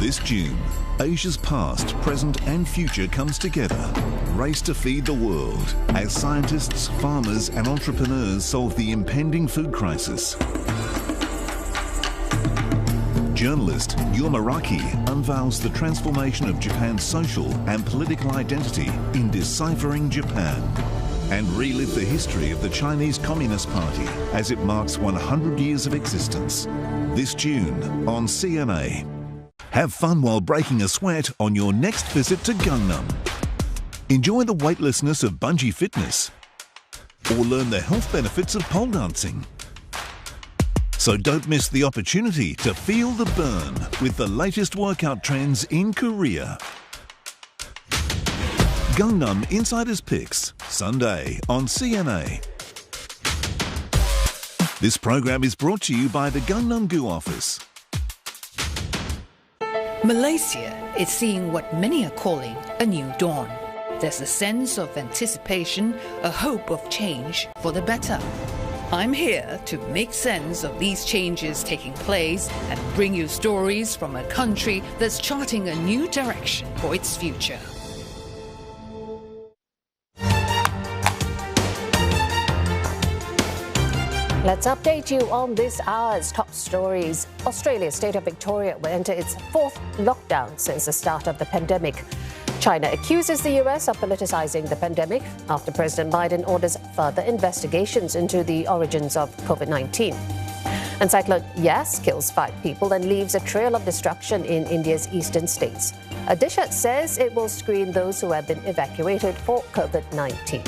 This June, Asia's past, present and future comes together. Race to feed the world as scientists, farmers and entrepreneurs solve the impending food crisis. Journalist Yu Muraki unveils the transformation of Japan's social and political identity in Deciphering Japan, and relive the history of the Chinese Communist Party as it marks 100 years of existence. This June on CMA. Have fun while breaking a sweat on your next visit to Gangnam. Enjoy the weightlessness of bungee fitness, or learn the health benefits of pole dancing. So don't miss the opportunity to feel the burn with the latest workout trends in Korea. Gangnam Insiders Picks, Sunday on CMA. This program is brought to you by the Gangnam-gu office. Malaysia is seeing what many are calling a new dawn. There's a sense of anticipation, a hope of change for the better. I'm here to make sense of these changes taking place and bring you stories from a country that's charting a new direction for its future. Let's update you on this hour's top stories. Australia's state of Victoria will enter its fourth lockdown since the start of the pandemic. China accuses the US of politicizing the pandemic after President Biden orders further investigations into the origins of COVID-19. And Cyclone Yas kills 5 people and leaves a trail of destruction in India's eastern states. Odisha says it will screen those who have been evacuated for COVID-19.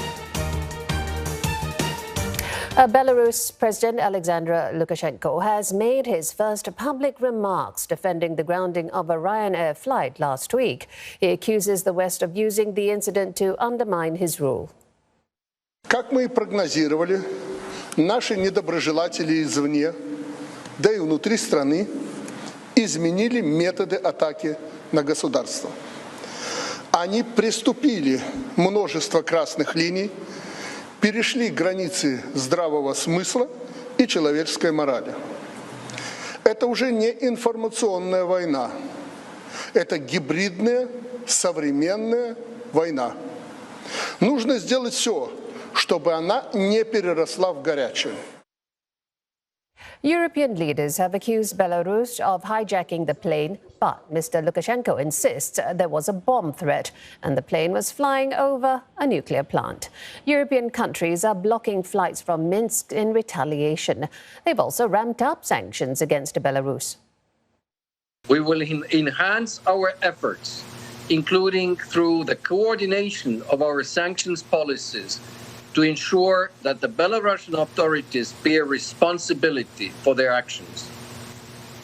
Belarus President Alexander Lukashenko has made his first public remarks defending the grounding of a Ryanair flight last week. He accuses the West of using the incident to undermine his rule. Как мы и прогнозировали, наши недоброжелатели извне, да и внутри страны, изменили методы атаки на государство. Они приступили множество красных линий, перешли границы здравого смысла и человеческой морали. Это уже не информационная война, это гибридная, современная война. Нужно сделать все, чтобы она не переросла в горячую. European leaders have accused Belarus of hijacking the plane, but Mr. Lukashenko insists there was a bomb threat and the plane was flying over a nuclear plant. European countries are blocking flights from Minsk in retaliation. They've also ramped up sanctions against Belarus. We will enhance our efforts, including through the coordination of our sanctions policies, to ensure that the Belarusian authorities bear responsibility for their actions.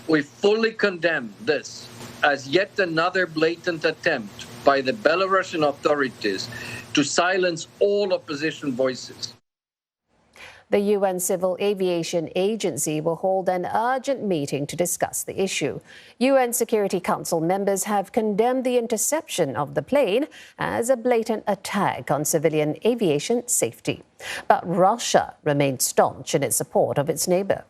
We fully condemn this as yet another blatant attempt by the Belarusian authorities to silence all opposition voices. The UN Civil Aviation Agency will hold an urgent meeting to discuss the issue. UN Security Council members have condemned the interception of the plane as a blatant attack on civilian aviation safety. But Russia remains staunch in its support of its neighbor.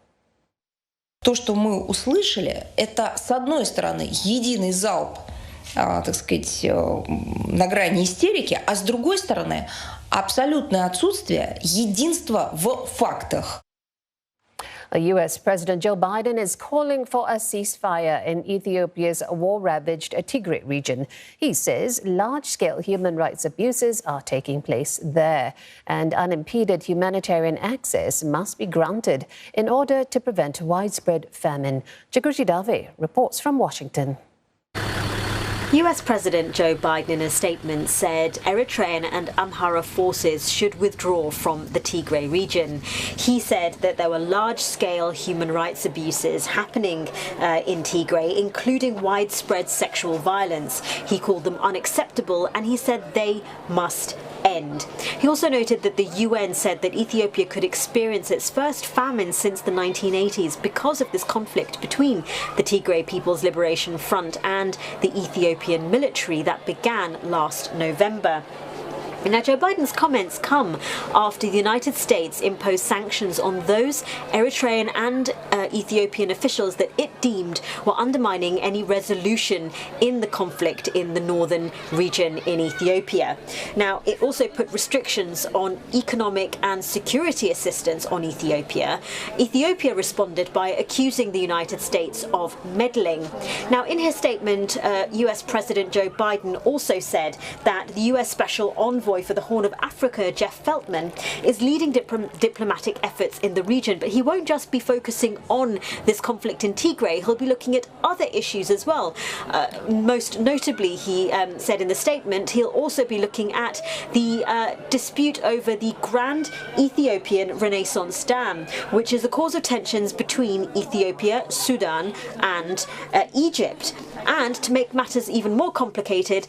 То, что мы услышали, это, с одной стороны, единый залп, так сказать, на грани истерики, а с другой стороны, абсолютное отсутствие единства в фактах. US President Joe Biden is calling for a ceasefire in Ethiopia's war-ravaged Tigray region. He says large-scale human rights abuses are taking place there, and unimpeded humanitarian access must be granted in order to prevent widespread famine. Jagriti Dave reports from Washington. US President Joe Biden in a statement said Eritrean and Amhara forces should withdraw from the Tigray region. He said that there were large-scale human rights abuses happening in Tigray, including widespread sexual violence. He called them unacceptable and he said they must end. He also noted that the UN said that Ethiopia could experience its first famine since the 1980s because of this conflict between the Tigray People's Liberation Front and the Ethiopian military that began last November. Now, Joe Biden's comments come after the United States imposed sanctions on those Eritrean and Ethiopian officials that it deemed were undermining any resolution in the conflict in the northern region in Ethiopia. Now, it also put restrictions on economic and security assistance on Ethiopia. Ethiopia responded by accusing the United States of meddling. Now, in his statement, US President Joe Biden also said that the US Special Envoy for the Horn of Africa, Jeff Feltman, is leading diplomatic efforts in the region, but he won't just be focusing on this conflict in Tigray. He'll be looking at other issues as well. Most notably, he said in the statement, he'll also be looking at the dispute over the Grand Ethiopian Renaissance Dam, which is the cause of tensions between Ethiopia, Sudan and Egypt. And to make matters even more complicated,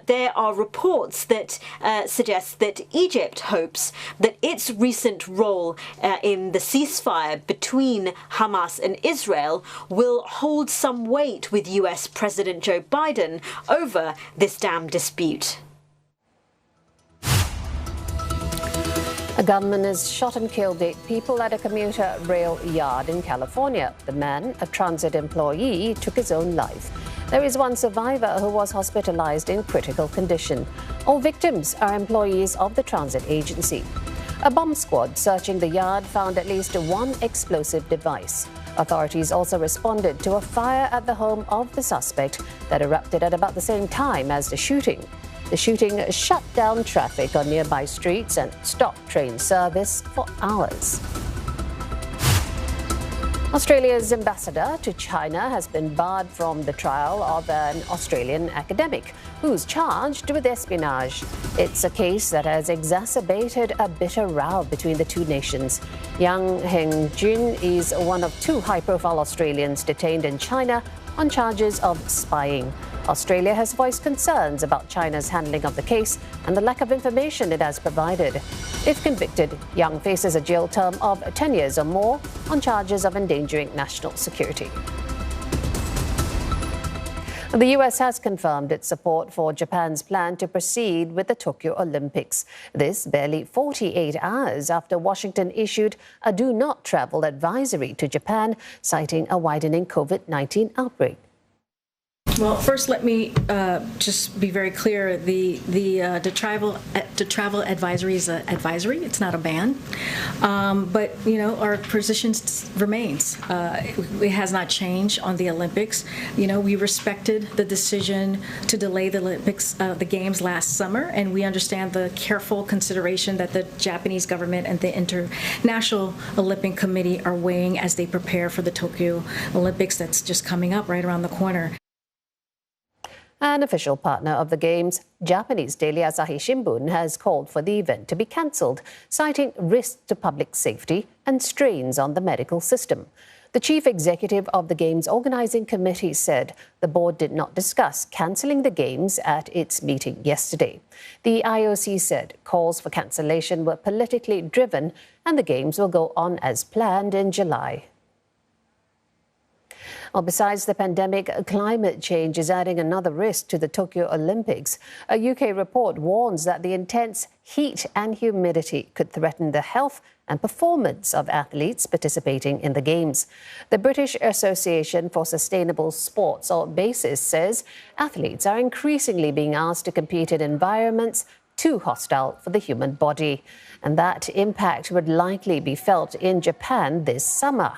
there are reports that suggest that Egypt hopes that its recent role in the ceasefire between Hamas and Israel will hold some weight with US President Joe Biden over this dam dispute. A gunman has shot and killed 8 people at a commuter rail yard in California. The man, a transit employee, took his own life. There is one survivor who was hospitalized in critical condition. All victims are employees of the transit agency. A bomb squad searching the yard found at least one explosive device. Authorities also responded to a fire at the home of the suspect that erupted at about the same time as the shooting. The shooting shut down traffic on nearby streets and stopped train service for hours. Australia's ambassador to China has been barred from the trial of an Australian academic who's charged with espionage. It's a case that has exacerbated a bitter row between the two nations. Yang Hengjun is one of 2 high-profile Australians detained in China on charges of spying. Australia has voiced concerns about China's handling of the case and the lack of information it has provided. If convicted, Yang faces a jail term of 10 years or more on charges of endangering national security. The US has confirmed its support for Japan's plan to proceed with the Tokyo Olympics. This barely 48 hours after Washington issued a do not travel advisory to Japan, citing a widening COVID-19 outbreak. Well, first, let me just be very clear. The travel advisory is an advisory. It's not a ban. But, you know, our position remains. It has not changed on the Olympics. You know, we respected the decision to delay the Olympics, the Games last summer, and we understand the careful consideration that the Japanese government and the International Olympic Committee are weighing as they prepare for the Tokyo Olympics that's just coming up right around the corner. An official partner of the Games, Japanese daily Asahi Shimbun, has called for the event to be cancelled, citing risks to public safety and strains on the medical system. The chief executive of the Games Organising Committee said the board did not discuss cancelling the Games at its meeting yesterday. The IOC said calls for cancellation were politically driven and the Games will go on as planned in July. Well, besides the pandemic, climate change is adding another risk to the Tokyo Olympics. A UK report warns that the intense heat and humidity could threaten the health and performance of athletes participating in the Games. The British Association for Sustainable Sports, or BASIS, says athletes are increasingly being asked to compete in environments too hostile for the human body. And that impact would likely be felt in Japan this summer.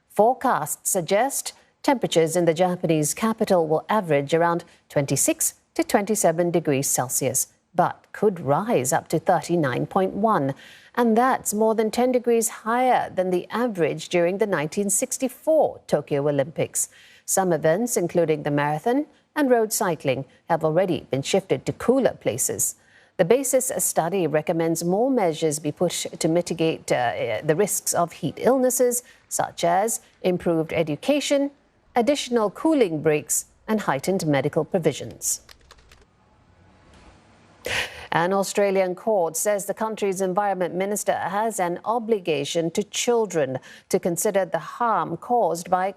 Forecasts suggest temperatures in the Japanese capital will average around 26 to 27 degrees Celsius, but could rise up to 39.1. And that's more than 10 degrees higher than the average during the 1964 Tokyo Olympics. Some events, including the marathon and road cycling, have already been shifted to cooler places. The BASIS study recommends more measures be put to mitigate the risks of heat illnesses, such as improved education, additional cooling breaks, and heightened medical provisions. An Australian court says the country's environment minister has an obligation to children to consider the harm caused by